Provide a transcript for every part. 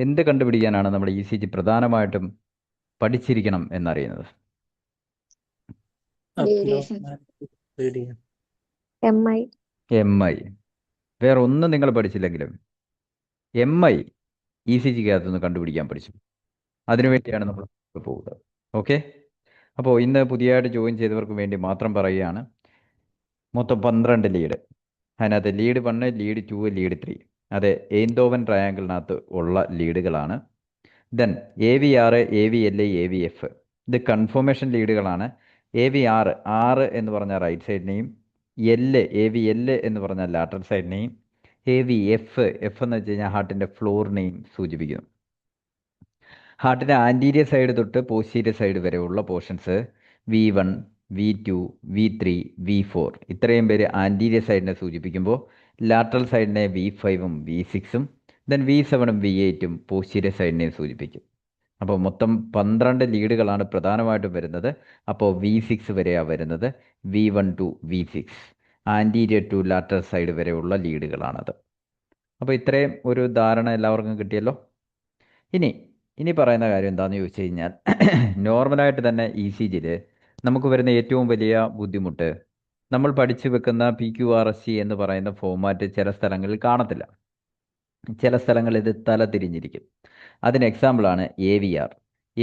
എന്ത് കണ്ടുപിടിക്കാനാണ് നമ്മൾ E C G പ്രധാനമായിട്ടും പഠിച്ചിരിക്കണം എന്നറിയുന്നത്? Variation MI. M I. വേറെ ഒന്നും നിങ്ങൾ പഠിച്ചില്ലെങ്കിലും എം ഐ ഇ സി ജിക്കകത്തുനിന്ന് കണ്ടുപിടിക്കാൻ പഠിച്ചു. അതിനുവേണ്ടിയാണ് നമ്മൾ പോകുന്നത്. ഓക്കെ. അപ്പോൾ ഇന്ന് പുതിയതായിട്ട് ജോയിൻ ചെയ്തവർക്ക് വേണ്ടി മാത്രം പറയുകയാണ്. മൊത്തം 12 ലീഡ്. അതിനകത്ത് ലീഡ് 1, ലീഡ് 2, ലീഡ് 3 അത് എയ്ൻതോവൻ ട്രയാങ്കിളിനകത്ത് ഉള്ള ലീഡുകളാണ്. ദെൻ AV6, AVL, AVF ഇത് കൺഫോർമേഷൻ ലീഡുകളാണ്. AV6 6 എന്ന് പറഞ്ഞ റൈറ്റ് സൈഡിനെയും AVL എന്ന് പറഞ്ഞ ലാറ്ററൽ സൈഡിനെയും AVF എന്ന് വെച്ച് കഴിഞ്ഞാൽ ഹാർട്ടിൻ്റെ ഫ്ലോറിനെയും സൂചിപ്പിക്കുന്നു. ഹാർട്ടിൻ്റെ ആൻറ്റീരിയർ സൈഡ് തൊട്ട് പോസ്റ്റീരിയർ സൈഡ് വരെയുള്ള portions V1, V2, V3, V4 ഇത്രയും പേര് ആൻറ്റീരിയർ സൈഡിനെ സൂചിപ്പിക്കുമ്പോൾ ലാറ്ററൽ സൈഡിനെ V5ഉം V6ഉം ദെൻ V7ഉം V8ഉം പോസ്റ്റീരിയർ സൈഡിനെയും സൂചിപ്പിക്കും. അപ്പോൾ മൊത്തം 12 ലീഡുകളാണ് പ്രധാനമായിട്ടും വരുന്നത്. അപ്പോൾ V6 വരെയാണ് വരുന്നത്. V1 to V6 anterior to lateral side വരെയുള്ള ലീഡുകളാണത്. അപ്പോൾ ഇത്രയും ഒരു ധാരണ എല്ലാവർക്കും കിട്ടിയല്ലോ. ഇനി പറയുന്ന കാര്യം എന്താണെന്ന് ചോദിച്ചു കഴിഞ്ഞാൽ നോർമലായിട്ട് തന്നെ ഇ സി ജിയിൽ നമുക്ക് വരുന്ന ഏറ്റവും വലിയ ബുദ്ധിമുട്ട് നമ്മൾ പഠിച്ചു വെക്കുന്ന PQRST എന്ന് പറയുന്ന ഫോമാറ്റ് ചില സ്ഥലങ്ങളിൽ കാണത്തില്ല. ചില സ്ഥലങ്ങളിൽ ഇത് തല തിരിഞ്ഞിരിക്കും. അതിന് എക്സാമ്പിളാണ് AVR.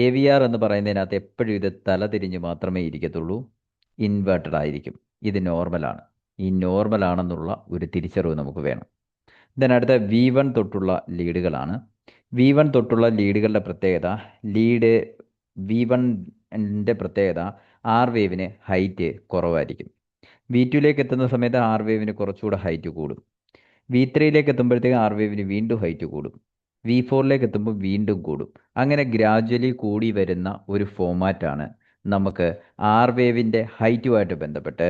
AVR എന്ന് പറയുന്നതിനകത്ത് എപ്പോഴും ഇത് തല തിരിഞ്ഞ് മാത്രമേ ഇരിക്കത്തുള്ളൂ. ഇൻവേർട്ടഡ് ആയിരിക്കും. ഇത് നോർമലാണ്. ഈ നോർമലാണെന്നുള്ള ഒരു തിരിച്ചറിവ് നമുക്ക് വേണം. അടുത്ത V1 തൊട്ടുള്ള ലീഡുകളാണ്. V1 തൊട്ടുള്ള ലീഡുകളുടെ പ്രത്യേകത ലീഡ് V1ൻ്റെ പ്രത്യേകത ആർ വേവിന് ഹൈറ്റ് കുറവായിരിക്കും. V2ലേക്ക് എത്തുന്ന സമയത്ത് ആർ വേവിന് കുറച്ചുകൂടെ ഹൈറ്റ് കൂടും. V3യിലേക്ക് എത്തുമ്പോഴത്തേക്ക് ആർ വേവിന് വീണ്ടും ഹൈറ്റ് കൂടും. V4ലേക്ക് എത്തുമ്പോൾ വീണ്ടും കൂടും. അങ്ങനെ ഗ്രാജ്വലി കൂടി വരുന്ന ഒരു ഫോമാറ്റാണ് നമുക്ക് ആർ വേവിൻ്റെ ഹൈറ്റുമായിട്ട് ബന്ധപ്പെട്ട്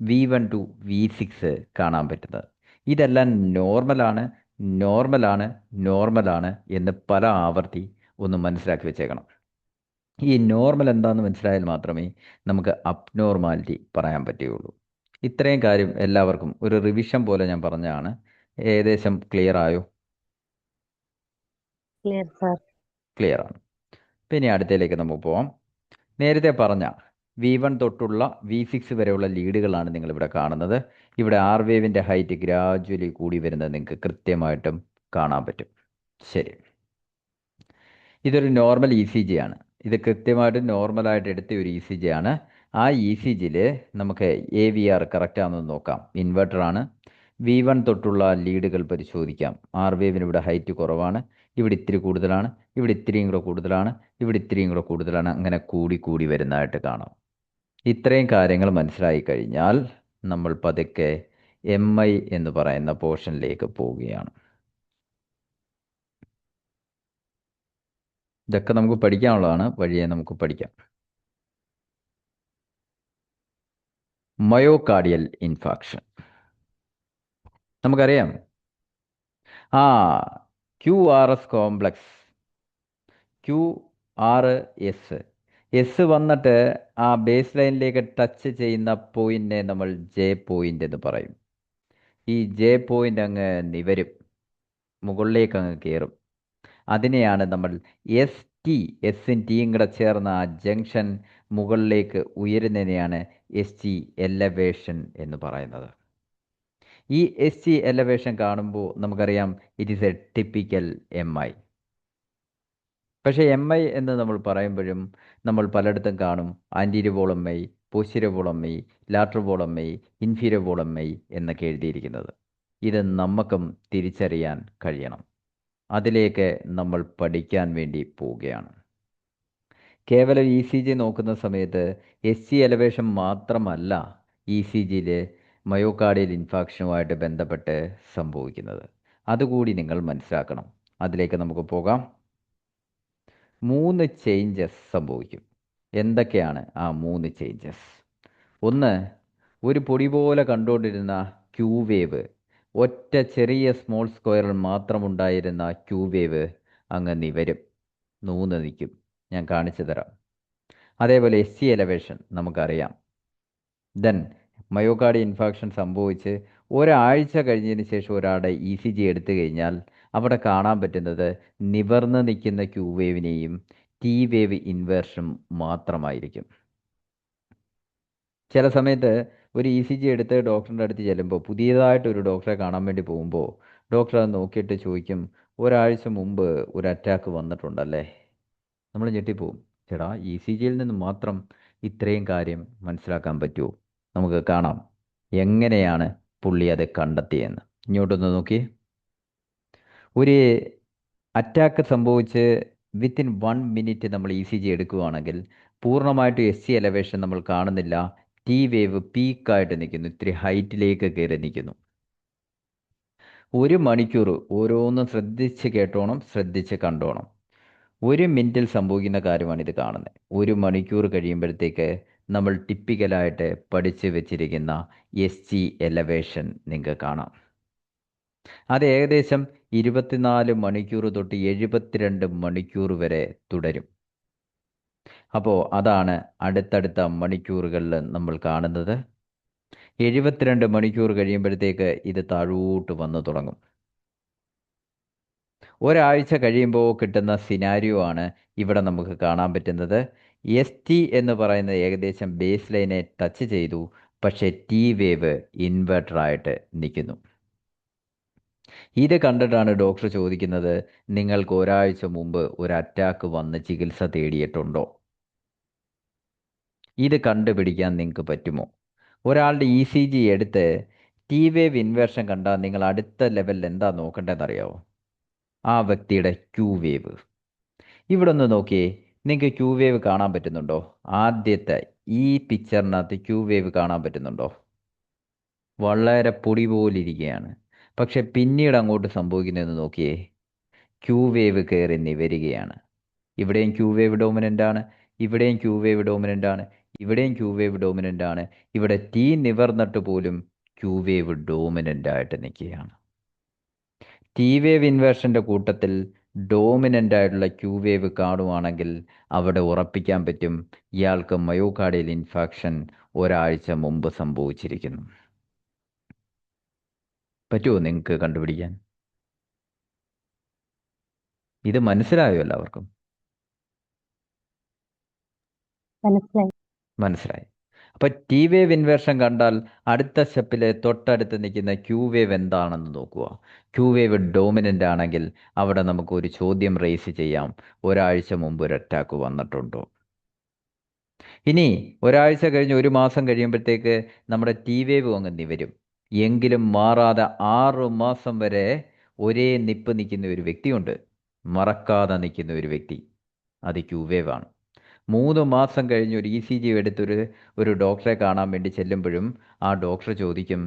V1 to V6 കാണാൻ പറ്റുന്നത്. ഇതെല്ലാം നോർമലാണ് എന്ന് പല ആവർത്തി ഒന്ന് മനസ്സിലാക്കി വെച്ചേക്കണം. ഈ നോർമൽ എന്താണെന്ന് മനസ്സിലായാൽ മാത്രമേ നമുക്ക് അബ്നോർമാലിറ്റി പറയാൻ പറ്റുകയുള്ളൂ. ഇത്രയും കാര്യം എല്ലാവർക്കും ഒരു റിവിഷൻ പോലെ ഞാൻ പറഞ്ഞതാണ്. ഏകദേശം ക്ലിയർ ആയോ? Clear, sir. ക്ലിയർ ആണ്. പിന്നെ അടുത്തതിലേക്ക് നമുക്ക് പോവാം. നേരത്തെ പറഞ്ഞ V1 തൊട്ടുള്ള V6 വരെയുള്ള ലീഡുകളാണ് നിങ്ങളിവിടെ കാണുന്നത്. ഇവിടെ ആർ വേവിൻ്റെ ഹൈറ്റ് ഗ്രാജ്വലി കൂടി വരുന്നത് നിങ്ങൾക്ക് കൃത്യമായിട്ടും കാണാൻ പറ്റും. ശരി, ഇതൊരു നോർമൽ ഇ സി ജി ആണ്. ഇത് കൃത്യമായിട്ട് നോർമലായിട്ട് എടുത്ത ഒരു ഇ സി ജി ആണ്. ആ ഇ സി ജിയിൽ നമുക്ക് AVR കറക്റ്റാണെന്ന് നോക്കാം. ഇൻവെർട്ടറാണ്. V1 തൊട്ടുള്ള ലീഡുകൾ പരിശോധിക്കാം. ആർ വേവിന് ഇവിടെ ഹൈറ്റ് കുറവാണ്. ഇവിടെ ഇത്തിരി കൂടുതലാണ്. ഇവിടെ ഇത്തിരിയും കൂടെ കൂടുതലാണ്. ഇവിടെ ഇത്തിരിയും കൂടെ കൂടുതലാണ്. അങ്ങനെ കൂടി വരുന്നതായിട്ട് കാണാം. ഇത്രയും കാര്യങ്ങൾ മനസ്സിലായി കഴിഞ്ഞാൽ നമ്മൾ പതുക്കെ MI എന്ന് പറയുന്ന പോർഷനിലേക്ക് പോവുകയാണ്. ഇതൊക്കെ നമുക്ക് പഠിക്കാനുള്ളതാണ്. വഴിയെ നമുക്ക് പഠിക്കാം. മയോകാർഡിയൽ ഇൻഫാക്ഷൻ നമുക്കറിയാം. QRS കോംപ്ലക്സ് QRS എസ് വന്നിട്ട് ആ ബേസ് ലൈനിലേക്ക് ടച്ച് ചെയ്യുന്ന പോയിന്റിനെ നമ്മൾ J പോയിന്റ് എന്ന് പറയും. ഈ J പോയിന്റ് അങ്ങ് നിവരും, മുകളിലേക്ക് അങ്ങ് കയറും. അതിനെയാണ് നമ്മൾ എസും ടിയും കൂടെ ചേർന്ന ആ ജംഗ്ഷൻ മുകളിലേക്ക് ഉയരുന്നതിനെയാണ് ST എലവേഷൻ എന്ന് പറയുന്നത്. ഈ ST എലവേഷൻ കാണുമ്പോൾ നമുക്കറിയാം it is a typical MI. പക്ഷേ MI എന്ന് നമ്മൾ പറയുമ്പോഴും നമ്മൾ പലയിടത്തും കാണും anterior wall MI, posterior wall MI, lateral wall MI, inferior wall MI എന്നൊക്കെ എഴുതിയിരിക്കുന്നത്. ഇത് നമുക്കും തിരിച്ചറിയാൻ കഴിയണം. അതിലേക്ക് നമ്മൾ പഠിക്കാൻ വേണ്ടി പോവുകയാണ്. കേവലം ഇ സി ജി നോക്കുന്ന സമയത്ത് ST എലവേഷൻ മാത്രമല്ല ഇ സി ജിയിൽ മയോകാർഡിയൽ ഇൻഫാക്ഷനുമായിട്ട് ബന്ധപ്പെട്ട് സംഭവിക്കുന്നത്. അതുകൂടി നിങ്ങൾ മനസ്സിലാക്കണം. അതിലേക്ക് നമുക്ക് പോകാം. 3 ചേഞ്ചസ് സംഭവിക്കും. എന്തൊക്കെയാണ് ആ 3 ചേഞ്ചസ്? ഒന്ന്, ഒരു പൊടി പോലെ കണ്ടുകൊണ്ടിരുന്ന ക്യൂ വേവ്, ഒറ്റ ചെറിയ സ്മോൾ സ്ക്വയറിൽ മാത്രമുണ്ടായിരുന്ന ക്യൂ വേവ് അങ്ങ് നിവരും, നൂന്ന് നിൽക്കും. ഞാൻ കാണിച്ചു തരാം. അതേപോലെ ST എലവേഷൻ നമുക്കറിയാം. ദെൻ മയോകാർഡിയൽ ഇൻഫാക്ഷൻ സംഭവിച്ച് ഒരാഴ്ച കഴിഞ്ഞതിന് ശേഷം ഒരാളുടെ ഇ സി ജി എടുത്തു കഴിഞ്ഞാൽ അവിടെ കാണാൻ പറ്റുന്നത് നിവർന്ന് നിൽക്കുന്ന ക്യൂ വേവിനെയും ടി വേവ് ഇൻവേർഷനും മാത്രമായിരിക്കും. ചില സമയത്ത് ഒരു ഇ സി ജി എടുത്ത് ഡോക്ടറിൻ്റെ അടുത്ത് ചെല്ലുമ്പോൾ, പുതിയതായിട്ട് ഒരു ഡോക്ടറെ കാണാൻ വേണ്ടി പോകുമ്പോൾ ഡോക്ടർ അത് നോക്കിയിട്ട് ചോദിക്കും, ഒരാഴ്ച മുമ്പ് ഒരു അറ്റാക്ക് വന്നിട്ടുണ്ടല്ലേ? നമ്മൾ ഞെട്ടിപ്പോവും. ചേട്ടാ, ഇ സി ജിയിൽ നിന്ന് മാത്രം ഇത്രയും കാര്യം മനസ്സിലാക്കാൻ പറ്റുമോ? നമുക്ക് കാണാം എങ്ങനെയാണ് പുള്ളി അത് കണ്ടെത്തിയെന്ന്. ഇങ്ങോട്ടൊന്ന് നോക്കി. ഒരു അറ്റാക്ക് സംഭവിച്ച് വിത്തിൻ 1 മിനിറ്റ് നമ്മൾ ഇ സി ജി എടുക്കുകയാണെങ്കിൽ പൂർണ്ണമായിട്ടും എസ് സി എലവേഷൻ നമ്മൾ കാണുന്നില്ല. ടി വേവ് പീക്കായിട്ട് നിൽക്കുന്നു, ഇത്തിരി ഹൈറ്റിലേക്ക് കയറി നിൽക്കുന്നു. 1 മണിക്കൂർ ഓരോന്നും ശ്രദ്ധിച്ച് കേട്ടോണം, ശ്രദ്ധിച്ച് കണ്ടോണം. 1 മിനിറ്റിൽ സംഭവിക്കുന്ന കാര്യമാണ് ഇത് കാണുന്നത്. 1 മണിക്കൂർ കഴിയുമ്പോഴത്തേക്ക് നമ്മൾ ടിപ്പിക്കലായിട്ട് പഠിച്ച് വെച്ചിരിക്കുന്ന എസ് സി എലവേഷൻ നിങ്ങൾക്ക് കാണാം. അത് ഏകദേശം 24 മണിക്കൂർ തൊട്ട് 72 മണിക്കൂർ വരെ തുടരും. അപ്പോൾ അതാണ് അടുത്തടുത്ത മണിക്കൂറുകളിൽ നമ്മൾ കാണുന്നത്. 72 മണിക്കൂർ കഴിയുമ്പോഴത്തേക്ക് ഇത് താഴോട്ട് വന്നു തുടങ്ങും. ഒരാഴ്ച കഴിയുമ്പോൾ കിട്ടുന്ന സിനാരിയോ ആണ് ഇവിടെ നമുക്ക് കാണാൻ പറ്റുന്നത്. എസ് ടി എന്ന് പറയുന്നത് ഏകദേശം ബേസ് ലൈനെ ടച്ച് ചെയ്തു, പക്ഷേ ടി വേവ് ഇൻവെർട്ടറായിട്ട് നിൽക്കുന്നു. ഇത് കണ്ടിട്ടാണ് ഡോക്ടർ ചോദിക്കുന്നത്, നിങ്ങൾക്ക് ഒരാഴ്ച മുമ്പ് ഒരു അറ്റാക്ക് വന്ന് ചികിത്സ തേടിയിട്ടുണ്ടോ? ഇത് കണ്ടുപിടിക്കാൻ നിങ്ങൾക്ക് പറ്റുമോ? ഒരാളുടെ ഇ സി ജി എടുത്ത് ടി വേവ് ഇൻവേർഷൻ കണ്ടാൽ നിങ്ങൾ അടുത്ത ലെവലിൽ എന്താ നോക്കേണ്ടതെന്ന് അറിയാമോ? ആ വ്യക്തിയുടെ ക്യൂ വേവ്. ഇവിടെ ഒന്ന് നോക്കിയേ, നിങ്ങൾക്ക് ക്യൂ വേവ് കാണാൻ പറ്റുന്നുണ്ടോ? ആദ്യത്തെ ഈ പിക്ചറിനകത്ത് ക്യൂ വേവ് കാണാൻ പറ്റുന്നുണ്ടോ? വളരെ പൊടി പോലിരിക്കുകയാണ്. പക്ഷെ പിന്നീട് അങ്ങോട്ട് സംഭവിക്കുന്നതെന്ന് നോക്കിയേ, ക്യൂ വേവ് കയറി നിവരികയാണ്. ഇവിടെയും ക്യൂ വേവ് ഡോമിനൻ്റ് ആണ്, ഇവിടെയും ക്യൂ വേവ് ഡോമിനൻ്റ് ആണ്, ഇവിടെയും ക്യൂ വേവ് ഡോമിനൻ്റ് ആണ്. ഇവിടെ ടി നിവർന്നിട്ട് പോലും ക്യൂ വേവ് ഡോമിനൻ്റ് ആയിട്ട് നിൽക്കുകയാണ്. ടി വേവ് ഇൻവേർഷൻ്റെ കൂട്ടത്തിൽ ഡോമിനൻ്റ് ആയിട്ടുള്ള ക്യൂ വേവ് കാണുവാണെങ്കിൽ അവിടെ ഉറപ്പിക്കാൻ പറ്റും ഇയാൾക്ക് മയോകാർഡിയൽ ഇൻഫാക്ഷൻ ഒരാഴ്ച മുമ്പ് സംഭവിച്ചിരിക്കുന്നു. പറ്റുമോ നിങ്ങൾക്ക് കണ്ടുപിടിക്കാൻ? ഇത് മനസ്സിലായോ എല്ലാവർക്കും? മനസ്സിലായി. അപ്പോൾ ടി വേവ് ഇൻവേർഷൻ കണ്ടാൽ അടുത്ത സ്റ്റെപ്പിൽ തൊട്ടടുത്ത് നിൽക്കുന്ന ക്യൂ വേവ് എന്താണെന്ന് നോക്കുക. ക്യൂ വേവ് ഡോമിനൻ്റ് ആണെങ്കിൽ അവിടെ നമുക്ക് ഒരു ചോദ്യം റേസ് ചെയ്യാം, ഒരാഴ്ച മുമ്പ് ഒരു അറ്റാക്ക് വന്നിട്ടുണ്ടോ? ഇനി ഒരാഴ്ച കഴിഞ്ഞ് 1 മാസം കഴിയുമ്പോഴത്തേക്ക് നമ്മുടെ ടി വേവ് അങ്ങ് നിവരും. എങ്കിലും മാറാതെ 6 മാസം വരെ ഒരേ നിപ്പ് നിൽക്കുന്ന ഒരു വ്യക്തിയുണ്ട്, മറക്കാതെ നിൽക്കുന്ന ഒരു വ്യക്തി. അത് ക്യൂ വേവ് ആണ്. 3 മാസം കഴിഞ്ഞ് ഒരു ഇ സി ജി എടുത്തൊരു ഡോക്ടറെ കാണാൻ വേണ്ടി ചെല്ലുമ്പോഴും ആ ഡോക്ടർ ചോദിക്കും,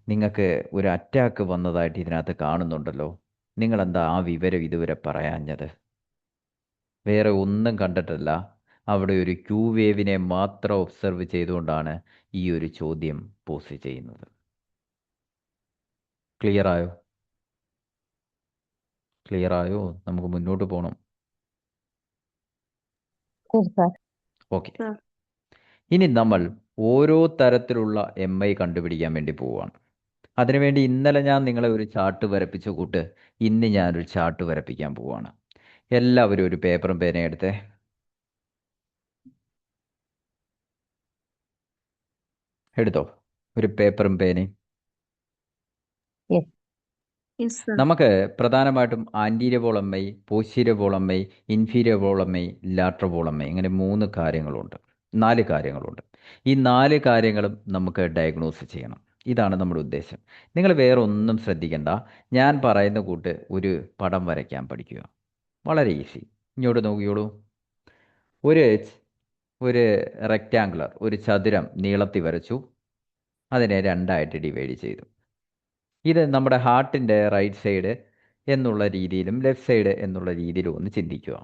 നിങ്ങൾക്ക് ഒരു അറ്റാക്ക് വന്നതായിട്ട് ഇതിനകത്ത് കാണുന്നുണ്ടല്ലോ, നിങ്ങളെന്താ ആ വിവരം ഇതുവരെ പറയാഞ്ഞത്? വേറെ ഒന്നും കണ്ടിട്ടല്ല, അവിടെ ഒരു ക്യൂ വേവിനെ മാത്രം ഒബ്സർവ് ചെയ്തുകൊണ്ടാണ് ഈ ഒരു ചോദ്യം പോസ്റ്റ് ചെയ്യുന്നത്. ക്ലിയർ ആയോ? ക്ലിയർ ആയോ? നമുക്ക് മുന്നോട്ട് പോകണം. ഓക്കെ. ഇനി നമ്മൾ ഓരോ തരത്തിലുള്ള എം ഐ കണ്ടുപിടിക്കാൻ വേണ്ടി പോവുകയാണ്. അതിനുവേണ്ടി ഇന്നലെ ഞാൻ നിങ്ങളെ ഒരു ചാർട്ട് വരപ്പിച്ച കൂട്ട് ഇന്ന് ഞാനൊരു ചാർട്ട് വരപ്പിക്കാൻ പോവുകയാണ്. എല്ലാവരും ഒരു പേപ്പറും പേനയും എടുത്തേ. എടുത്തോ ഒരു പേപ്പറും പേനയും. നമുക്ക് പ്രധാനമായിട്ടും anterior wall M I, posterior wall M I, inferior wall M I, lateral wall M I, ഇങ്ങനെ 4 കാര്യങ്ങളുണ്ട്. ഈ 4 കാര്യങ്ങളും നമുക്ക് ഡയഗ്നോസ് ചെയ്യണം. ഇതാണ് നമ്മുടെ ഉദ്ദേശം. നിങ്ങൾ വേറെ ഒന്നും ശ്രദ്ധിക്കണ്ട. ഞാൻ പറയുന്ന കൂട്ട് ഒരു പടം വരയ്ക്കാൻ പഠിക്കുക. വളരെ ഈസി. ഇങ്ങോട്ട് നോക്കിയോളൂ. ഒരു റെക്റ്റാങ്കുലർ, ഒരു ചതുരം നീളത്തിൽ വരച്ചു. അതിനെ 2ആയിട്ട് ഡിവൈഡ് ചെയ്തു. ഇത് നമ്മുടെ ഹാർട്ടിൻ്റെ റൈറ്റ് സൈഡ് എന്നുള്ള രീതിയിലും ലെഫ്റ്റ് സൈഡ് എന്നുള്ള രീതിയിലും ഒന്ന് ചിന്തിക്കുക.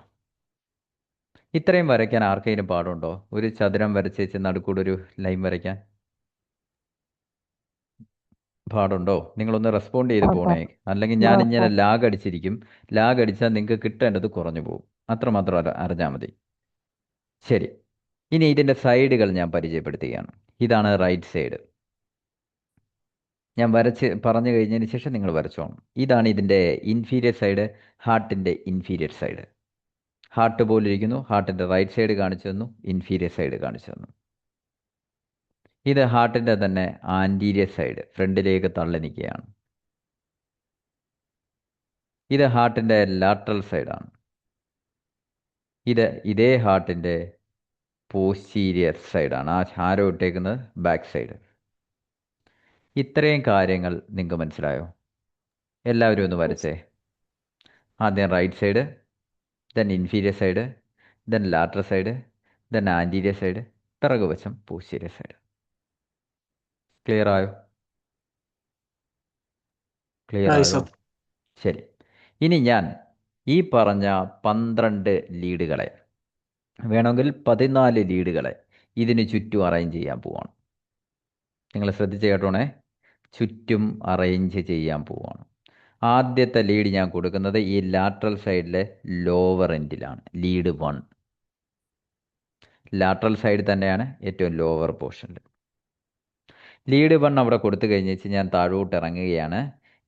ഇത്രയും വരയ്ക്കാൻ ആർക്കെങ്കിലും പാടുണ്ടോ? ഒരു ചതുരം വരച്ചേച്ച് നടുക്കൂടെ ഒരു ലൈൻ വരയ്ക്കാൻ പാടുണ്ടോ? നിങ്ങളൊന്ന് റെസ്പോണ്ട് ചെയ്ത് പോണേ, അല്ലെങ്കിൽ ഞാൻ ഇങ്ങനെ ലാഗ് അടിച്ചിരിക്കും. ലാഗ് അടിച്ചാൽ നിങ്ങൾക്ക് കിട്ടേണ്ടത് കുറഞ്ഞു പോകും. അത്രമാത്രം അറിഞ്ഞാൽ മതി. ശരി, ഇനി ഇതിൻ്റെ സൈഡുകൾ ഞാൻ പരിചയപ്പെടുത്തുകയാണ്. ഇതാണ് റൈറ്റ് സൈഡ്. ഞാൻ പറഞ്ഞു കഴിഞ്ഞതിന് ശേഷം നിങ്ങൾ വരച്ചോണം. ഇതാണ് ഇതിൻ്റെ ഇൻഫീരിയർ സൈഡ്, ഹാർട്ടിൻ്റെ ഇൻഫീരിയർ സൈഡ്. ഹാർട്ട് പോലെ ഇരിക്കുന്നു. ഹാർട്ടിൻ്റെ റൈറ്റ് സൈഡ് കാണിച്ചു തന്നു, ഇൻഫീരിയർ സൈഡ് കാണിച്ചു തന്നു. ഇത് ഹാർട്ടിൻ്റെ തന്നെ ആൻറ്റീരിയർ സൈഡ്, ഫ്രണ്ടിലേക്ക് തള്ളി നിൽക്കുകയാണ്. ഇത് ഹാർട്ടിൻ്റെ ലാറ്ററൽ സൈഡാണ്. ഇതേ ഹാർട്ടിൻ്റെ പോസ്റ്റീരിയർ സൈഡാണ്. ആരോ ഇട്ടേക്കുന്നത് ബാക്ക് സൈഡ്. ഇത്രയും കാര്യങ്ങൾ നിങ്ങൾക്ക് മനസ്സിലായോ? എല്ലാവരും ഒന്ന് വരച്ചേ. ആദ്യം right side, then inferior side, then lateral side, then anterior side, പിറകുവശം പോസ്റ്റീരിയർ സൈഡ്. ക്ലിയർ ആയോ? ക്ലിയർ ആയോ? ശരി. ഇനി ഞാൻ ഈ പറഞ്ഞ 12 ലീഡുകളെ, വേണമെങ്കിൽ 14 ലീഡുകളെ ഇതിന് ചുറ്റും അറേഞ്ച് ചെയ്യാൻ പോവാണ്. നിങ്ങൾ ശ്രദ്ധിച്ച് കേട്ടോണേ, ചുറ്റും അറേഞ്ച് ചെയ്യാൻ പോവാണ്. ആദ്യത്തെ ലീഡ് ഞാൻ കൊടുക്കുന്നത് ഈ ലാറ്ററൽ സൈഡിലെ ലോവർ എൻഡിലാണ്. ലീഡ് 1 ലാറ്ററൽ സൈഡ് തന്നെയാണ്, ഏറ്റവും ലോവർ പോർഷനിൽ. ലീഡ് 1 അവിടെ കൊടുത്തു കഴിഞ്ഞേച്ച് ഞാൻ താഴോട്ട് ഇറങ്ങുകയാണ്.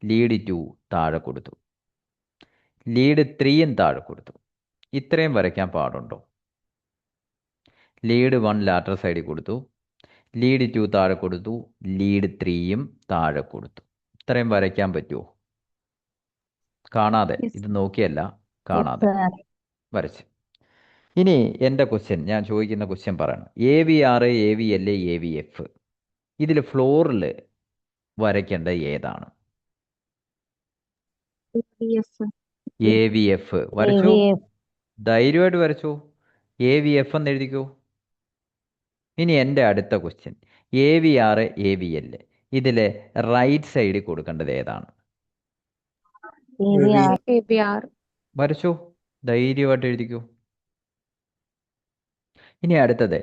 ലീഡ് 2 താഴെ കൊടുത്തു, ലീഡ് 3യും താഴെ കൊടുത്തു. ഇത്രയും വരയ്ക്കാൻ പാടുണ്ടോ? ലീഡ് 1 ലാറ്ററൽ സൈഡിൽ കൊടുത്തു, ലീഡ് 2 താഴെ കൊടുത്തു, ലീഡ് 3യും താഴെ കൊടുത്തു. ഇത്രയും വരയ്ക്കാൻ പറ്റുമോ? കാണാതെ, ഇത് നോക്കിയല്ല, കാണാതെ വരച്ച്. ഇനി എൻ്റെ ക്വസ്റ്റ്യൻ, ഞാൻ ചോദിക്കുന്ന ക്വസ്റ്റ്യൻ പറയണം. AVR, AVL, AVF ഇതിൽ ഫ്ലോറിൽ വരയ്ക്കേണ്ട ഏതാണ്? AVF വരച്ചോ, ധൈര്യമായിട്ട് വരച്ചോ. AVF എന്ന് എഴുതിക്കോ. ഇനി എൻ്റെ അടുത്ത ക്വസ്റ്റ്യൻ, AVR, AVL ഇതിലെ റൈറ്റ് സൈഡിൽ കൊടുക്കേണ്ടത് ഏതാണ്? വരച്ചോ, ധൈര്യമായിട്ട് എഴുതിക്കോ. ഇനി അടുത്തത്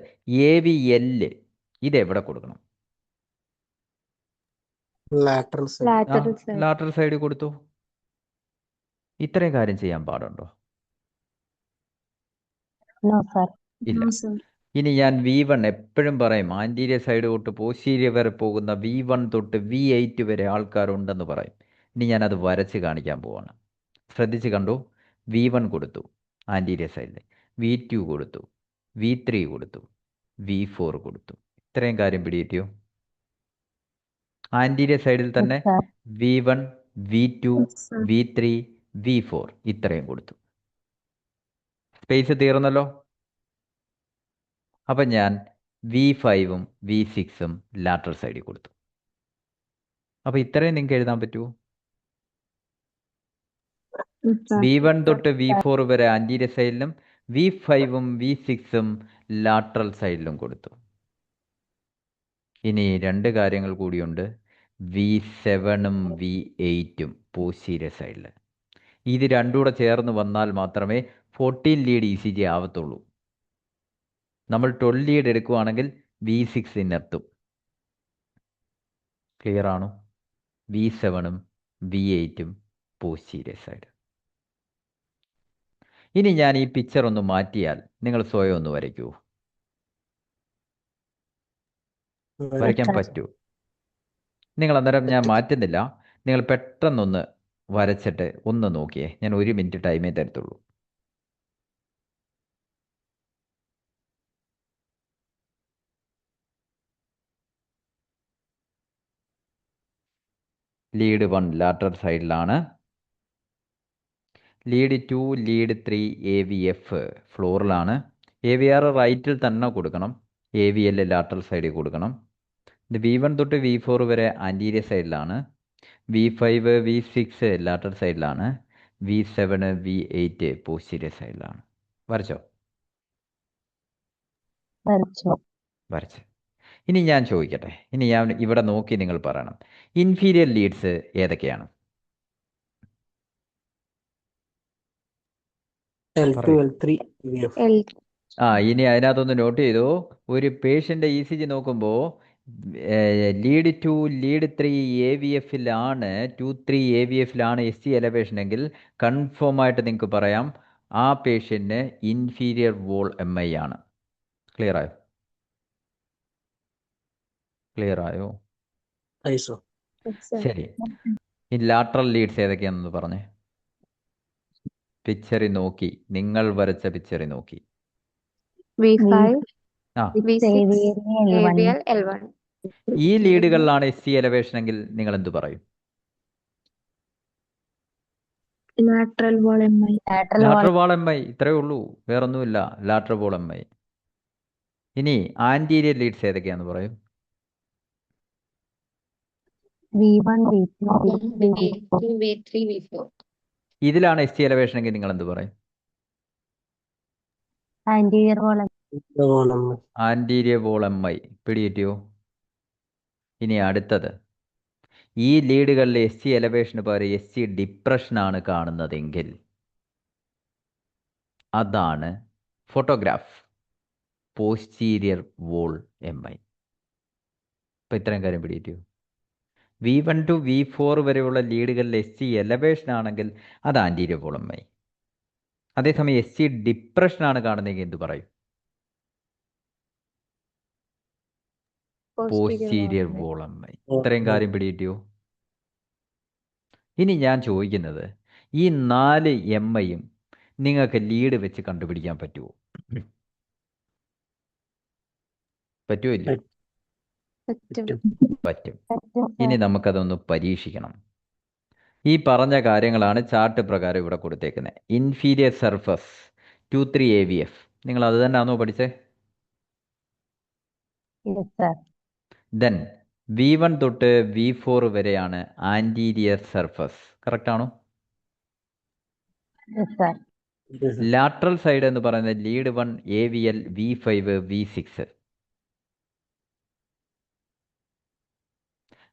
AVL ഇതെവിടെ കൊടുക്കണം? ലാറ്ററൽ സൈഡിൽ കൊടുത്തു. ഇത്രയും കാര്യം ചെയ്യാൻ പാടുണ്ടോ? ഇല്ല. ഇനി ഞാൻ V1 എപ്പോഴും പറയും, ആൻറ്റീരിയർ സൈഡ് തൊട്ട് പോസ്റ്റീരിയർ വരെ പോകുന്ന V1 തൊട്ട് V8 വരെ ആൾക്കാരുണ്ടെന്ന് പറയും. ഇനി ഞാനത് വരച്ച് കാണിക്കാൻ പോവാണ്. ശ്രദ്ധിച്ച് കണ്ടു. V1 കൊടുത്തു ആൻറ്റീരിയർ സൈഡിൽ, V2 കൊടുത്തു, V3 കൊടുത്തു, V4 കൊടുത്തു. ഇത്രയും കാര്യം പിടികിട്ടിയോ? ആൻറ്റീരിയർ സൈഡിൽ തന്നെ V1, V2, V3, V4 ഇത്രയും കൊടുത്തു. സ്പേസ് തീർന്നല്ലോ. അപ്പം ഞാൻ V5ഉം V6ഉം ലാറ്ററൽ സൈഡിൽ കൊടുത്തു. അപ്പോൾ ഇത്രയും നിങ്ങൾക്ക് എഴുതാൻ പറ്റുമോ? V1 തൊട്ട് V4 വരെ ആൻറ്റീരിയർ സൈഡിലും V5ഉം V6ഉം ലാറ്ററൽ സൈഡിലും കൊടുത്തു. ഇനി 2 കാര്യങ്ങൾ കൂടിയുണ്ട്. V7ഉം V8ഉം പോസ്റ്റീരിയർ സൈഡിൽ. ഇത് രണ്ടും കൂടെ ചേർന്ന് വന്നാൽ മാത്രമേ 14 ലീഡ് ECG ആവത്തുള്ളൂ. നമ്മൾ 12 ലീഡ് എടുക്കുകയാണെങ്കിൽ V6 നിർത്തും. ക്ലിയർ ആണോ? V7ഉം V8ഉം പോസ്റ്റീരിയർ സൈഡ്. ഇനി ഞാൻ ഈ പിക്ചർ ഒന്ന് മാറ്റിയാൽ നിങ്ങൾ സ്വയം ഒന്ന് വരയ്ക്കൂ. വരയ്ക്കാൻ പറ്റൂ? നിങ്ങൾ അന്നേരം ഞാൻ മാറ്റുന്നില്ല, നിങ്ങൾ പെട്ടെന്നൊന്ന് വരച്ചിട്ട് ഒന്ന് നോക്കിയേ. ഞാൻ 1 മിനിറ്റ് ടൈമേ തരത്തുള്ളൂ. ലീഡ് 1 ലാറ്ററൽ സൈഡിലാണ്. Lead 2, lead 3, AVF ഫ്ലോറിലാണ്. AVR റൈറ്റിൽ തന്നെ കൊടുക്കണം, AVL ലാറ്ററൽ സൈഡിൽ കൊടുക്കണം. ഇത് V1 തൊട്ട് V4 വരെ ആൻറ്റീരിയർ സൈഡിലാണ്. V5, V6 ലാറ്ററൽ സൈഡിലാണ്. V7, V8 പോസ്റ്റീരിയർ സൈഡിലാണ്. വരച്ചോ? വരച്ച്. ഇനി ഞാൻ ചോദിക്കട്ടെ, ഇനി ഞാൻ ഇവിടെ നോക്കി നിങ്ങൾ പറയണം, ഇൻഫീരിയർ ലീഡ്സ് ഏതൊക്കെയാണ്? ഇനി അതിനകത്തൊന്ന് നോട്ട് ചെയ്തു. ഒരു പേഷ്യൻ്റെ ECG നോക്കുമ്പോൾ ലീഡ് 2, ലീഡ് 3 AVFലാണ്, 2, 3 AVFലാണ് ST എലവേഷൻ എങ്കിൽ കൺഫേം ആയിട്ട് നിങ്ങൾക്ക് പറയാം ആ പേഷ്യൻറ്റിന് ഇൻഫീരിയർ വോൾ MI ആണ്. ക്ലിയർ ആയോ? ക്ലിയർ ആയോ? ശരി. ഈ ലാറ്ററൽ ലീഡ്സ് ഏതൊക്കെയാണെന്ന് പറഞ്ഞേ. പിക്ചറിൽ നോക്കി, നിങ്ങൾ വരച്ച പിക്ചറിൽ നോക്കി. V5, ആ V6, AVL, L1. ഈ ലീഡുകളിലാണ് SC എലവേഷൻ എങ്കിൽ നിങ്ങൾ എന്ത് പറയും? Lateral wall MI. ലാറ്ററൽ വാൾ MI, ഇത്രയേ ഉള്ളൂ, വേറൊന്നുമില്ല. ലാറ്ററൽ വാൾ MI. ഇനി ആന്റീരിയർ ലീഡ്സ് ഏതൊക്കെയാന്ന് പറയും? V1, V2, V3, V4. ഇതിലാണ് SC എലവേഷൻ എങ്കിൽ നിങ്ങൾ എന്ത് പറയും? Anterior wall anterior wall MI. പിടികിട്ടിയോ? ഇനി അടുത്തത്, ഈ ലീഡുകളിൽ SC എലവേഷന് പകരം SC ഡിപ്രഷനാണ് കാണുന്നതെങ്കിൽ അതാണ് ഫോട്ടോഗ്രാഫ് പോസ്റ്റീരിയർ വോൾ MI. ഇപ്പം ഇത്രയും കാര്യം പിടികിട്ടിയോ? V1 to V4 വരെയുള്ള ലീഡുകളിൽ SC എലവേഷൻ ആണെങ്കിൽ അത് ആന്റീരിയർ വോൾ MI. അതേസമയം SC ഡിപ്രഷനാണ് കാണുന്നതെങ്കിൽ എന്ത് പറയും? Posterior wall MI. ഇത്രയും കാര്യം പിടികിട്ടിയോ? ഇനി ഞാൻ ചോദിക്കുന്നത്, ഈ 4 MIയും നിങ്ങൾക്ക് ലീഡ് വെച്ച് കണ്ടുപിടിക്കാൻ പറ്റുമോ? പറ്റുമോ ഇല്ലയോ? പറ്റും. ഇനി നമുക്കതൊന്ന് പരീക്ഷിക്കണം. ഈ പറഞ്ഞ കാര്യങ്ങളാണ് ചാർട്ട് പ്രകാരം ഇവിടെ കൊടുത്തേക്കുന്നത്. Inferior surface 23 AVF. നിങ്ങൾ അത് തന്നെയാണോ പഠിച്ചേ? ദെൻ V1 തൊട്ട് V4 വരെയാണ് ആന്റീരിയർ സർഫസ്. കറക്റ്റ് ആണോ? ലാറ്ററൽ സൈഡ് എന്ന് പറയുന്നത് lead 1 AVL, V5, V6.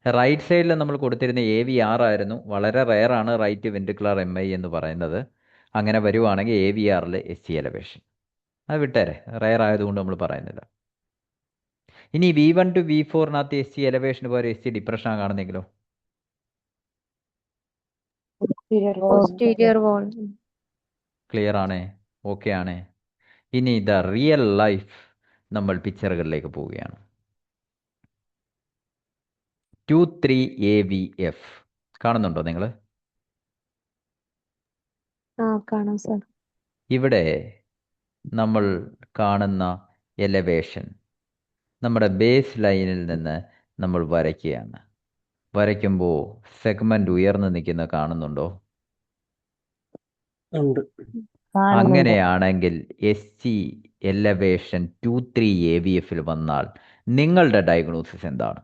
Right സൈഡിൽ നമ്മൾ കൊടുത്തിരുന്ന AVR ആയിരുന്നു. വളരെ റെയറാണ് റൈറ്റ് വെൻട്രിക്കുലർ MI എന്ന് പറയുന്നത്. അങ്ങനെ വരുവാണെങ്കിൽ AVRൽ SC എലവേഷൻ. അത് വിട്ടേരെ, റെയർ ആയതുകൊണ്ട് നമ്മൾ പറയുന്നില്ല. ഇനി V1 to V4നകത്ത് SC എലവേഷന് പകരം SC ഡിപ്രഷനാണ് കാണുന്നെങ്കിലോ? posterior wall. ക്ലിയർ ആണേ? ഓക്കെ ആണേ? ഇനി ദ റിയൽ ലൈഫ് നമ്മൾ പിക്ചറുകളിലേക്ക് പോവുകയാണ്. 23 AVF കാണുന്നുണ്ടോ നിങ്ങൾ? കാണാം സർ. ഇവിടെ നമ്മൾ കാണുന്ന എലവേഷൻ നമ്മുടെ ബേസ് ലൈനിൽ നിന്ന് നമ്മൾ വരയ്ക്കുകയാണ്. വരയ്ക്കുമ്പോൾ സെഗ്മെന്റ് ഉയർന്നു നിൽക്കുന്നത് കാണുന്നുണ്ടോ? അങ്ങനെയാണെങ്കിൽ SC എലവേഷൻ 23 AVFൽ വന്നാൽ നിങ്ങളുടെ ഡയഗ്നോസിസ് എന്താണ്?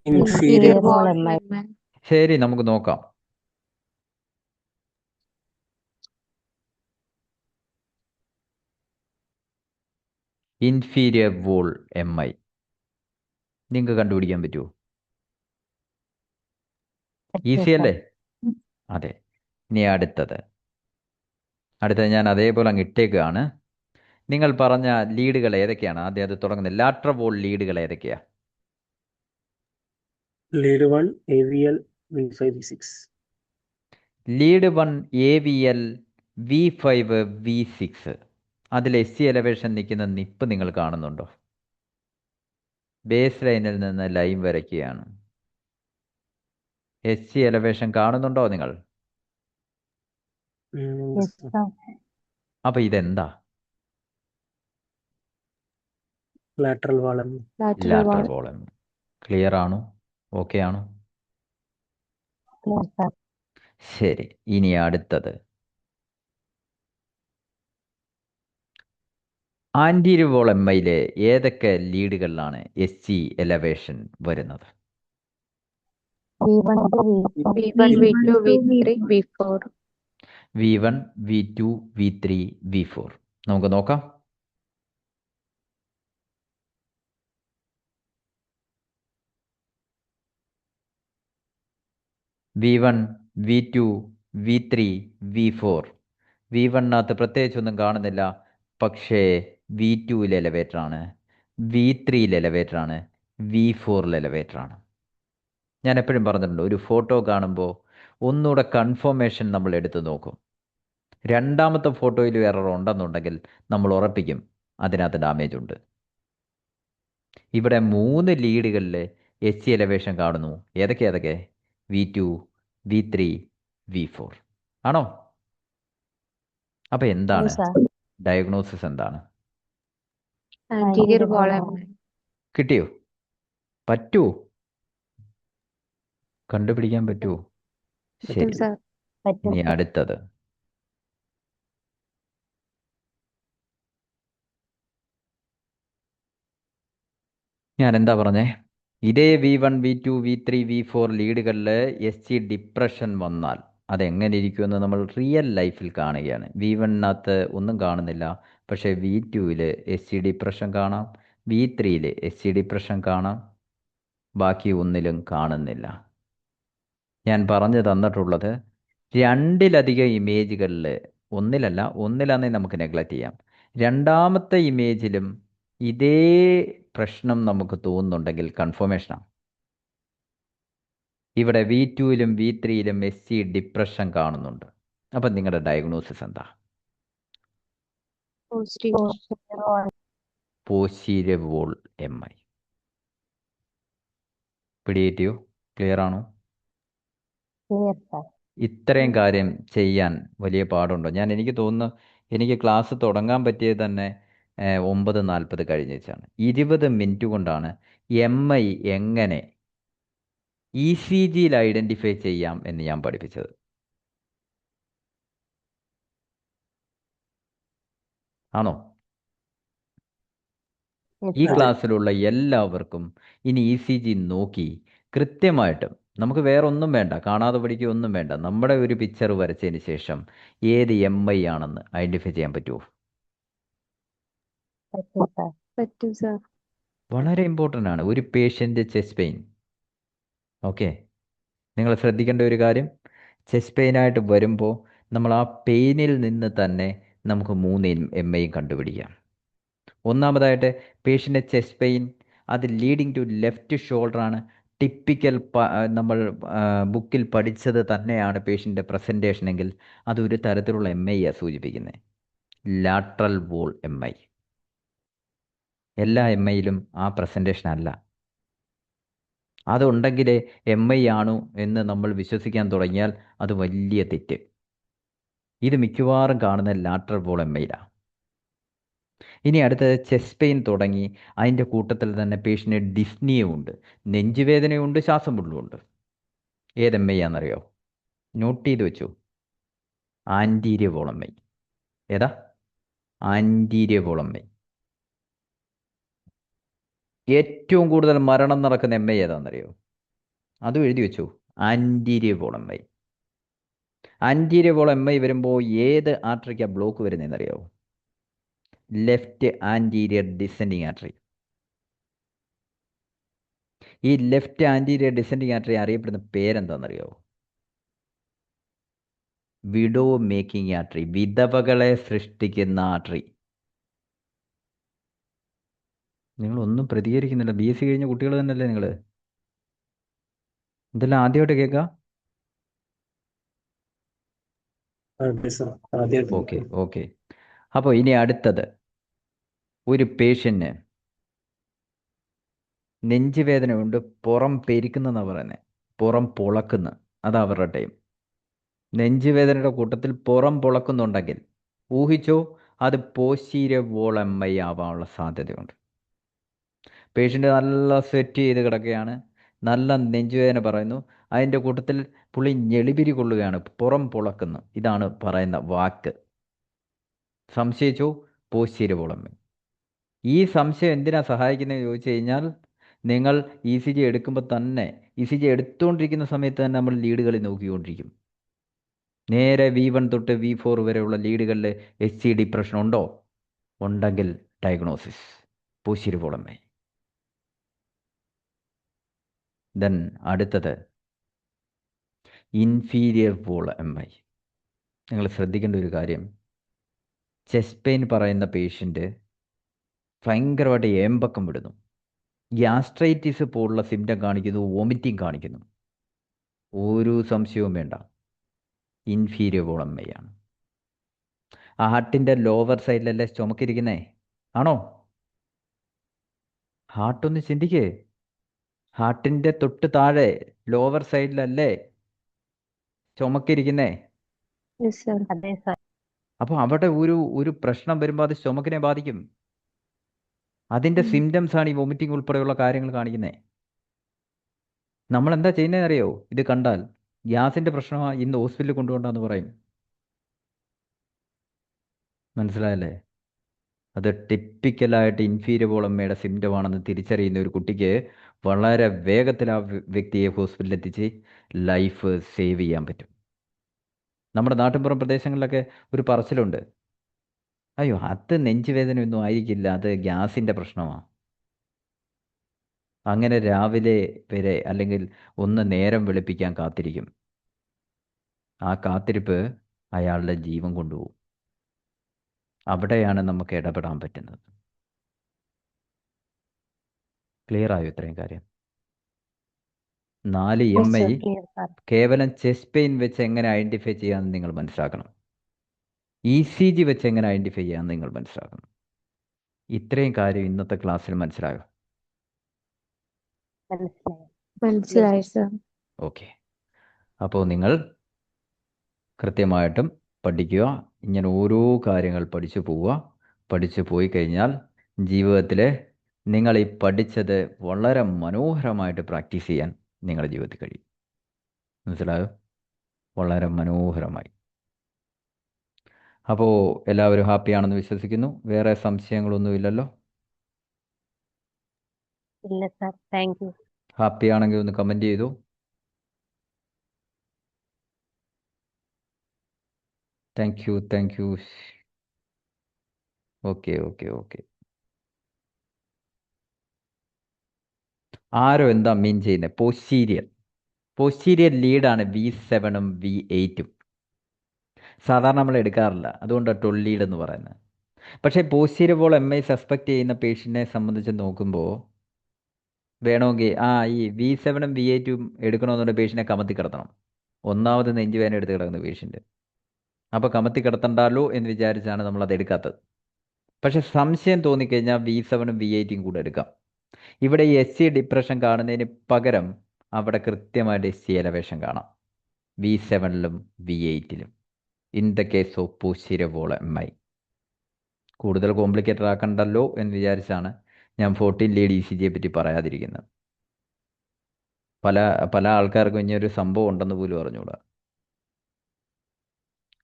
Inferior wall MI. ശരി, നമുക്ക് നോക്കാം. ഇൻഫീരിയർ വോൾ MI നിങ്ങൾക്ക് കണ്ടുപിടിക്കാൻ പറ്റുമോ? ഈസി അല്ലേ? അതെ. ഇനി അടുത്തത് ഞാൻ അതേപോലെ അങ്ങ് ഇട്ടേക്കുകയാണ്. നിങ്ങൾ പറഞ്ഞ ലീഡുകൾ ഏതൊക്കെയാണ്? ആദ്യം അത് തുടങ്ങുന്നത് ലാറ്ററൽ വോൾ ലീഡുകൾ ഏതൊക്കെയാ? Lead 1 AVL, V5, V6. Lead 1 AVL, V5, V6. അതിൽ SC എലവേഷൻ നിൽക്കുന്ന നിപ്പ് നിങ്ങൾ കാണുന്നുണ്ടോ? ബേസ് ലൈനിൽ നിന്ന് ലൈൻ വരയ്ക്കുകയാണ്. SC എലവേഷൻ കാണുന്നുണ്ടോ നിങ്ങൾ? അപ്പൊ ഇതെന്താ? Lateral wall. Lateral wall. Clear ആണോ? ഓക്കെ ആണോ? ശരി. ഇനി അടുത്തത്, ആന്റീരിയർ വോൾ MIയിലെ ഏതൊക്കെ ലീഡുകളിലാണ് SC എലവേഷൻ വരുന്നത്? V1, V2, V3, V4. V1, V2, V3, V4. നമുക്ക് നോക്കാം. V1, V2, V3, V4. V1നകത്ത് പ്രത്യേകിച്ചൊന്നും കാണുന്നില്ല, പക്ഷേ V2ൽ എലവേറ്ററാണ്, V3ൽ എലവേറ്ററാണ്, V4ൽ എലവേറ്ററാണ്. ഞാൻ എപ്പോഴും പറഞ്ഞിട്ടുണ്ട്, ഒരു ഫോട്ടോ കാണുമ്പോൾ ഒന്നുകൂടെ കൺഫർമേഷൻ നമ്മൾ എടുത്ത് നോക്കും. രണ്ടാമത്തെ ഫോട്ടോയിൽ എറർ ഉണ്ടെന്നുണ്ടെങ്കിൽ നമ്മൾ ഉറപ്പിക്കും അതിനകത്ത് ഡാമേജ് ഉണ്ട്. ഇവിടെ 3 ലീഡുകളിലെ SC എലവേഷൻ കാണുന്നു. ഏതൊക്കെ V2, V3, V4 ആണോ? അപ്പം എന്താണ് ഡയഗ്നോസിസ്? എന്താണ് ആന്റീരിയർ വാൾ MI. കിട്ടിയോ? പറ്റുമോ? കണ്ടുപിടിക്കാൻ പറ്റുമോ? പറ്റും ശരി, സാർ. ഇനി അടുത്തത് ഞാൻ എന്താ പറഞ്ഞേ? ഇതേ V1, V2, V3, V4 ലീഡുകളിൽ SC depression വന്നാൽ അതെങ്ങനെ ഇരിക്കുമെന്ന് നമ്മൾ റിയൽ ലൈഫിൽ കാണുകയാണ്. V1-നകത്ത് ഒന്നും കാണുന്നില്ല, പക്ഷേ V2-ൽ SC ഡിപ്രഷൻ കാണാം, V3-ൽ SC ഡിപ്രഷൻ കാണാം, ബാക്കി ഒന്നിലും കാണുന്നില്ല. ഞാൻ പറഞ്ഞു തന്നിട്ടുള്ളത് രണ്ടിലധികം ഇമേജുകളിൽ, ഒന്നിലാണെങ്കിൽ നമുക്ക് നെഗ്ലക്റ്റ് ചെയ്യാം, രണ്ടാമത്തെ ഇമേജിലും ഇതേ പ്രശ്നം നമുക്ക് തോന്നുന്നുണ്ടെങ്കിൽ കൺഫർമേഷനാണ്. ഇവിടെ V2-ലും V3-ലും SC ഡിപ്രഷൻ കാണുന്നുണ്ട്. അപ്പം നിങ്ങളുടെ ഡയഗ്നോസിസ് എന്താ? Posterior wall MI. പിടികിട്ടിയോ? ക്ലിയർ ആണോ? ഇത്രയും കാര്യം ചെയ്യാൻ വലിയ പാടുണ്ടോ? എനിക്ക് തോന്നുന്നു എനിക്ക് ക്ലാസ് തുടങ്ങാൻ പറ്റിയത് തന്നെ 9:40 കഴിഞ്ഞ് വെച്ചാണ്. 20 മിനിറ്റ് കൊണ്ടാണ് MI എങ്ങനെ ECGയിൽ ഐഡൻറ്റിഫൈ ചെയ്യാം എന്ന് ഞാൻ പഠിപ്പിച്ചത്. ആണോ? ഈ ക്ലാസ്സിലുള്ള എല്ലാവർക്കും ഇനി ECG നോക്കി കൃത്യമായിട്ടും, നമുക്ക് വേറെ ഒന്നും വേണ്ട, കാണാതെ പഠിക്കുക ഒന്നും വേണ്ട, നമ്മുടെ ഒരു പിക്ചർ വരച്ചതിന് ശേഷം ഏത് MI ആണെന്ന് ഐഡൻറ്റിഫൈ ചെയ്യാൻ പറ്റുമോ? പറ്റും സാർ. വളരെ ഇമ്പോർട്ടൻ്റ് ആണ്. ഒരു പേഷ്യൻ്റ് ചെസ്റ്റ് പെയിൻ, ഓക്കെ, നിങ്ങൾ ശ്രദ്ധിക്കേണ്ട ഒരു കാര്യം, ചെസ്റ്റ് പെയിനായിട്ട് വരുമ്പോൾ നമ്മൾ ആ പെയിനിൽ നിന്ന് തന്നെ നമുക്ക് 3 MI കണ്ടുപിടിക്കാം. ഒന്നാമതായിട്ട് പേഷ്യൻ്റെ ചെസ്റ്റ് പെയിൻ, അത് ലീഡിങ് ടു ലെഫ്റ്റ് ഷോൾഡറാണ്. ടിപ്പിക്കൽ നമ്മൾ ബുക്കിൽ പഠിച്ചത് തന്നെയാണ് പേഷ്യൻ്റെ പ്രസൻറ്റേഷൻ എങ്കിൽ അതൊരു തരത്തിലുള്ള MIയാണ് സൂചിപ്പിക്കുന്നത്, ലാട്രൽ വോൾ MI. എല്ലാ MIയിലും ആ പ്രസൻറ്റേഷൻ അല്ല. അതുണ്ടെങ്കിലേ MI ആണോ എന്ന് നമ്മൾ വിശ്വസിക്കാൻ തുടങ്ങിയാൽ അത് വലിയ തെറ്റ്. ഇത് മിക്കവാറും കാണുന്ന ലാട്രൽ വോൾ MIയിലാണ്. ഇനി അടുത്തത് ചെസ്റ്റ് പെയിൻ തുടങ്ങി, അതിൻ്റെ കൂട്ടത്തിൽ തന്നെ പേഷ്യന് ഡിസ്നിയും ഉണ്ട്, നെഞ്ചുവേദനയുണ്ട്, ശ്വാസം മുട്ടലുമുണ്ട്. ഏത് MI ആണെന്നറിയോ? നോട്ട് ചെയ്ത് വെച്ചു. Anterior wall MI. ഏതാ? Anterior wall MI. ഏറ്റവും കൂടുതൽ മരണം നടക്കുന്ന MI ഏതാണെന്നറിയോ? അതും എഴുതി വെച്ചു, anterior wall MI. Anterior wall MI വരുമ്പോൾ ഏത് ആർട്ടറിക്കാണ് ബ്ലോക്ക് വരുന്നതെന്നറിയോ? Left anterior descending artery. ഈ ലെഫ്റ്റ് ആൻറ്റീരിയർ ഡിസെൻഡിങ് ആർട്ടറി അറിയപ്പെടുന്ന പേരെന്താണെന്നറിയോ? വിഡോ മേക്കിംഗ് ആർട്ടറി, വിധവകളെ സൃഷ്ടിക്കുന്ന ആർട്ടറി. നിങ്ങളൊന്നും പ്രതികരിക്കുന്നില്ല. BSc കഴിഞ്ഞ കുട്ടികൾ തന്നെയല്ലേ നിങ്ങൾ? ഇതെല്ലാം ആദ്യമായിട്ട് കേൾക്കാം. ഓക്കെ. അപ്പോൾ ഇനി അടുത്തത്, ഒരു പേഷ്യന് നെഞ്ചുവേദന ഉണ്ട്, പുറം പെരിക്കുന്നെന്നാണ് പറയുന്നത്, പുറം പൊളക്കുന്നു, അതാ അവരുടെ ടൈം. നെഞ്ചുവേദനയുടെ കൂട്ടത്തിൽ പുറം പൊളക്കുന്നുണ്ടെങ്കിൽ ഊഹിച്ചോ, അത് പോസ്റ്റീരിയർ വോൾ MI ആവാനുള്ള സാധ്യതയുണ്ട്. പേഷ്യൻ്റ് നല്ല സെറ്റ് ചെയ്ത് കിടക്കുകയാണ്, നല്ല നെഞ്ചുവേദന പറയുന്നു, അതിൻ്റെ കൂട്ടത്തിൽ പുള്ളി ഞെളിപിരി കൊള്ളുകയാണ്, പുറം പൊളക്കുന്നു, ഇതാണ് പറയുന്ന വാക്ക്. സംശയിച്ചോ? Posterior wall MI. ഈ സംശയം എന്തിനാണ് സഹായിക്കുന്നതെന്ന് ചോദിച്ചു കഴിഞ്ഞാൽ, നിങ്ങൾ ECG എടുക്കുമ്പോൾ തന്നെ, ECG എടുത്തുകൊണ്ടിരിക്കുന്ന സമയത്ത് തന്നെ നമ്മൾ ലീഡുകളിൽ നോക്കിക്കൊണ്ടിരിക്കും. നേരെ V1 തൊട്ട് V4 വരെയുള്ള ലീഡുകളിൽ SC ഡിപ്രഷൻ ഉണ്ടോ? ഉണ്ടെങ്കിൽ diagnosis posterior wall MI. Then അടുത്തത് ഇൻഫീരിയർ വോൾ MI. നിങ്ങൾ ശ്രദ്ധിക്കേണ്ട ഒരു കാര്യം, ചെസ്റ്റ് പെയിൻ പറയുന്ന പേഷ്യൻ്റ് ഭയങ്കരമായിട്ട് ഏമ്പക്കം വിടുന്നു, ഗ്യാസ്ട്രൈറ്റിസ് പോലുള്ള സിംറ്റം കാണിക്കുന്നു, വോമിറ്റിംഗ് കാണിക്കുന്നു. ഒരു സംശയവും വേണ്ട, ഇൻഫീരിയർ വോൾ MI ആണ്. ഹാർട്ടിൻ്റെ ലോവർ സൈഡിലല്ലേ ചുമക്കിരിക്കുന്നേ? ആണോ? ഹാർട്ടൊന്ന് ചിന്തിക്കേ, ഹാർട്ടിൻ്റെ തൊട്ട് താഴെ ലോവർ സൈഡിലല്ലേ ചുമക്കിരിക്കുന്നേ? Yes sir. അതെ സാർ. അപ്പോൾ അവിടെ ഒരു പ്രശ്നം വരുമ്പോൾ അത് ചുമക്കിനെ ബാധിക്കും. അതിൻ്റെ സിംറ്റംസ് ആണ് ഈ വൊമിറ്റിംഗ് ഉൾപ്പെടെയുള്ള കാര്യങ്ങൾ കാണിക്കുന്നത്. നമ്മൾ എന്താ ചെയ്യുന്നത് അറിയോ? ഇത് കണ്ടാൽ ഗ്യാസിൻ്റെ പ്രശ്നമാണ്, ഇന്ന് ഹോസ്പിറ്റലിൽ കൊണ്ടുപോകണ്ടെന്ന് പറയും. മനസ്സിലായല്ലേ? അത് ടിപ്പിക്കലായിട്ട് ഇൻഫീരിയർ വോളമ്മയുടെ സിംറ്റമാണെന്ന് തിരിച്ചറിയുന്ന ഒരു കുട്ടിക്ക് വളരെ വേഗത്തിൽ ആ വ്യക്തിയെ ഹോസ്പിറ്റലിൽ എത്തിച്ച് ലൈഫ് സേവ് ചെയ്യാൻ പറ്റും. നമ്മുടെ നാട്ടിൻപുറം പ്രദേശങ്ങളിലൊക്കെ ഒരു പറച്ചിലുണ്ട്, അയ്യോ അത് നെഞ്ചുവേദനയൊന്നും ആയിരിക്കില്ല, അത് ഗ്യാസിൻ്റെ പ്രശ്നമാണ്. അങ്ങനെ രാവിലെ വരെ അല്ലെങ്കിൽ ഒന്ന് നേരം വെളുപ്പിക്കാൻ കാത്തിരിക്കും. ആ കാത്തിരിപ്പ് അയാളുടെ ജീവൻ കൊണ്ടുപോകും. അവിടെയാണ് നമുക്ക് ഇടപെടാൻ പറ്റുന്നത്. ക്ലിയർ ആയോ ഇത്രയും കാര്യം? 4 Yes, MI sir. Clear, sir. കേവലം ചെസ്റ്റ് പെയിൻ വെച്ച് എങ്ങനെ ഐഡൻറ്റിഫൈ ചെയ്യാമെന്ന് നിങ്ങൾ മനസ്സിലാക്കണം. ECG വെച്ച് എങ്ങനെ ഐഡൻറ്റിഫൈ ചെയ്യാമെന്ന് നിങ്ങൾ മനസ്സിലാക്കണം. ഇത്രയും കാര്യം ഇന്നത്തെ ക്ലാസ്സിൽ മനസ്സിലായോ? മനസ്സിലായി. മനസ്സിലായി സർ. ഓക്കെ. അപ്പോൾ നിങ്ങൾ കൃത്യമായിട്ടും പഠിക്കുക. ഇങ്ങനെ ഓരോ കാര്യങ്ങൾ പഠിച്ചു പോവുക. പഠിച്ചു പോയി കഴിഞ്ഞാൽ ജീവിതത്തിൽ നിങ്ങൾ ഈ പഠിച്ചത് വളരെ മനോഹരമായിട്ട് പ്രാക്ടീസ് ചെയ്യാൻ നിങ്ങളുടെ ജീവിതത്തിൽ കഴിയും. മനസ്സിലായോ? വളരെ മനോഹരമായി. അപ്പോൾ എല്ലാവരും ഹാപ്പിയാണെന്ന് വിശ്വസിക്കുന്നു. വേറെ സംശയങ്ങളൊന്നുമില്ലല്ലോ? ഇല്ല സാർ. Thank you. ഹാപ്പിയാണെങ്കിൽ ഒന്ന് കമൻറ്റ് ചെയ്തു. Thank you, thank you. Okay okay okay. ആരോ എന്താ മീൻ ചെയ്യുന്നത്? പോസ്റ്റീരിയർ ലീഡാണ് V7ഉം V8ഉം. സാധാരണ നമ്മൾ എടുക്കാറില്ല, അതുകൊണ്ടാണ് ടൊൾ ലീഡ് എന്ന് പറയുന്നത്. പക്ഷേ പോസ്റ്റീരിയർ വോൾ MI സസ്പെക്റ്റ് ചെയ്യുന്ന പേഷ്യൻറ്റിനെ സംബന്ധിച്ച് നോക്കുമ്പോൾ വേണമെങ്കിൽ ഈ V7ഉം V8ഉം എടുക്കണമെന്നുണ്ടെങ്കിൽ പേഷ്യൻറ്റിനെ കമത്തി കിടത്തണം. ഒന്നാമത് നെഞ്ചുവേദന എടുത്ത് കിടക്കുന്ന പേഷ്യൻറ്റ്. അപ്പോൾ കമത്തി കിടത്തണ്ടല്ലോ എന്ന് വിചാരിച്ചാണ് നമ്മളത് എടുക്കാത്തത്. പക്ഷേ സംശയം തോന്നിക്കഴിഞ്ഞാൽ V7ഉം V8ഉം കൂടെ എടുക്കാം. ഇവിടെ ഈ SC ഡിപ്രഷൻ കാണുന്നതിന് പകരം അവിടെ കൃത്യമായിട്ട് SC എലവേഷൻ കാണാം V7ലും V8ലും. In the case of posterior wall MI കൂടുതൽ കോംപ്ലിക്കേറ്റഡ് ആക്കണ്ടല്ലോ എന്ന് വിചാരിച്ചാണ് ഞാൻ 14 ലീഡ് ECGയെ പറ്റി പറയാതിരിക്കുന്നത്. പല ആൾക്കാർക്കും ഇനിയൊരു സംഭവം ഉണ്ടെന്ന് പോലും അറിഞ്ഞൂടാ.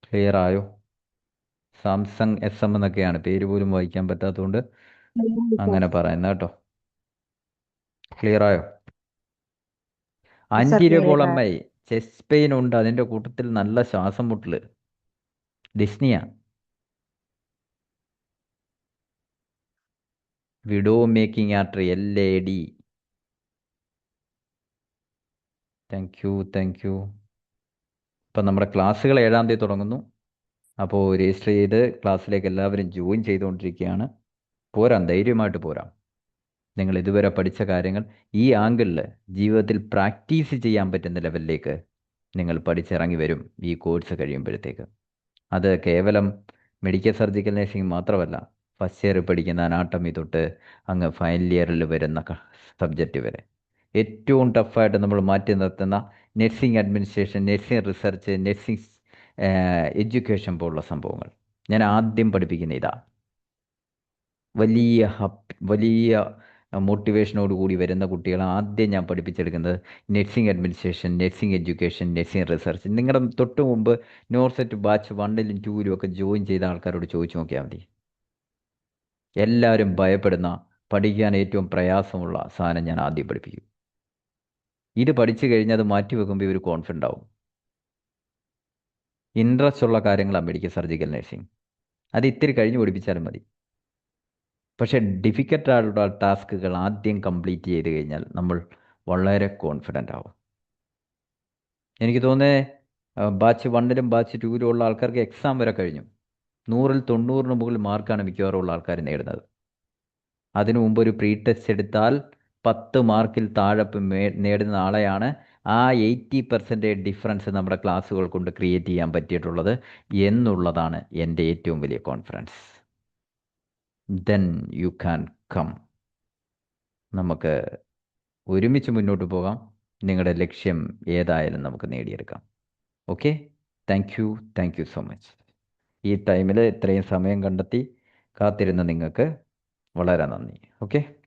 ക്ലിയർ ആയോ? സാംസങ് SM എന്നൊക്കെയാണ്, പേര് പോലും വായിക്കാൻ പറ്റാത്തതുകൊണ്ട് അങ്ങനെ പറയുന്നത് കേട്ടോ. ക്ലിയർ ആയോ? Anterior wall MI chest pain ഉണ്ട്, അതിൻ്റെ കൂട്ടത്തിൽ നല്ല ശ്വാസം മുട്ടൽ, dyspnoea, widow making artery LAD. Thank you, thank you. ഇപ്പം നമ്മുടെ ക്ലാസ്സുകൾ 7-ാം തീയതി തുടങ്ങുന്നു. അപ്പോൾ രജിസ്റ്റർ ചെയ്ത് ക്ലാസ്സിലേക്ക് എല്ലാവരും ജോയിൻ ചെയ്തുകൊണ്ടിരിക്കുകയാണ്. പോരാം, ധൈര്യമായിട്ട് പോരാം. നിങ്ങൾ ഇതുവരെ പഠിച്ച കാര്യങ്ങൾ ഈ ആംഗിളിൽ ജീവിതത്തിൽ പ്രാക്ടീസ് ചെയ്യാൻ പറ്റുന്ന ലെവലിലേക്ക് നിങ്ങൾ പഠിച്ചിറങ്ങി വരും ഈ കോഴ്സ് കഴിയുമ്പോഴത്തേക്ക്. അത് കേവലം മെഡിക്കൽ സർജിക്കൽ നഴ്സിംഗ് മാത്രമല്ല, ഫസ്റ്റ് ഇയർ പഠിക്കുന്ന അനാട്ടമി തൊട്ട് അങ്ങ് ഫൈനൽ ഇയറിൽ വരുന്ന സബ്ജക്റ്റ് വരെ ഏറ്റവും ടഫായിട്ട് നമ്മൾ മാറ്റി നിർത്തുന്ന nursing administration, nursing research, nursing education പോലുള്ള സംഭവങ്ങൾ ഞാൻ ആദ്യം പഠിപ്പിക്കുന്ന ഇതാ. വലിയ മോട്ടിവേഷനോട് കൂടി വരുന്ന കുട്ടികളെ ആദ്യം ഞാൻ പഠിപ്പിച്ചെടുക്കുന്നത് nursing administration, nursing education, nursing research. നിങ്ങളുടെ തൊട്ട് മുമ്പ് നോർസെറ്റ് ബാച്ച് 1ലും 2ലും ഒക്കെ ജോയിൻ ചെയ്ത ആൾക്കാരോട് ചോദിച്ചു നോക്കിയാൽ മതി. എല്ലാവരും ഭയപ്പെടുന്ന, പഠിക്കാൻ ഏറ്റവും പ്രയാസമുള്ള സാധനം ഞാൻ ആദ്യം പഠിപ്പിക്കും. ഇത് പഠിച്ചു കഴിഞ്ഞാൽ അത് മാറ്റി വെക്കുമ്പോൾ ഇവർ കോൺഫിഡൻ്റ് ആവും. ഇൻട്രസ്റ്റ് ഉള്ള കാര്യങ്ങളാണ് മെഡിക്കൽ സർജിക്കൽ നഴ്സിംഗ്. അത് ഇത്തിരി കഴിഞ്ഞ് പഠിപ്പിച്ചാലും മതി. പക്ഷേ ഡിഫിക്കൽട്ടായിട്ടുള്ള ടാസ്കുകൾ ആദ്യം കംപ്ലീറ്റ് ചെയ്ത് കഴിഞ്ഞാൽ നമ്മൾ വളരെ കോൺഫിഡൻ്റ് ആവും. എനിക്ക് തോന്നുന്നത് ബാച്ച് 1ലും ബാച്ച് 2ലും ഉള്ള ആൾക്കാർക്ക് എക്സാം വരെ കഴിഞ്ഞു. 100-ൽ 90 മുകളിൽ മാർക്കാണ് മിക്കവാറും ഉള്ള ആൾക്കാർ നേടുന്നത്. അതിനു മുമ്പ് ഒരു പ്രീ ടെസ്റ്റ് എടുത്താൽ 10 മാർക്കിൽ താഴെ നേടുന്ന ആളെയാണ് ആ 80% ഡിഫറൻസ് നമ്മുടെ ക്ലാസ്സുകൾ കൊണ്ട് ക്രിയേറ്റ് ചെയ്യാൻ പറ്റിയിട്ടുള്ളത് എന്നുള്ളതാണ് എൻ്റെ ഏറ്റവും വലിയ confidence. Then you can come. നമുക്ക് ഒരുമിച്ച് മുന്നോട്ട് പോകാം. നിങ്ങളുടെ ലക്ഷ്യം ഏതായാലും നമുക്ക് നേടിയെടുക്കാം. Okay, thank you so much. ഈ ടൈമിൽ ഇത്രയും സമയം കണ്ടെത്തി കാത്തിരുന്ന നിങ്ങൾക്ക് വളരെ നന്ദി. ഓക്കെ.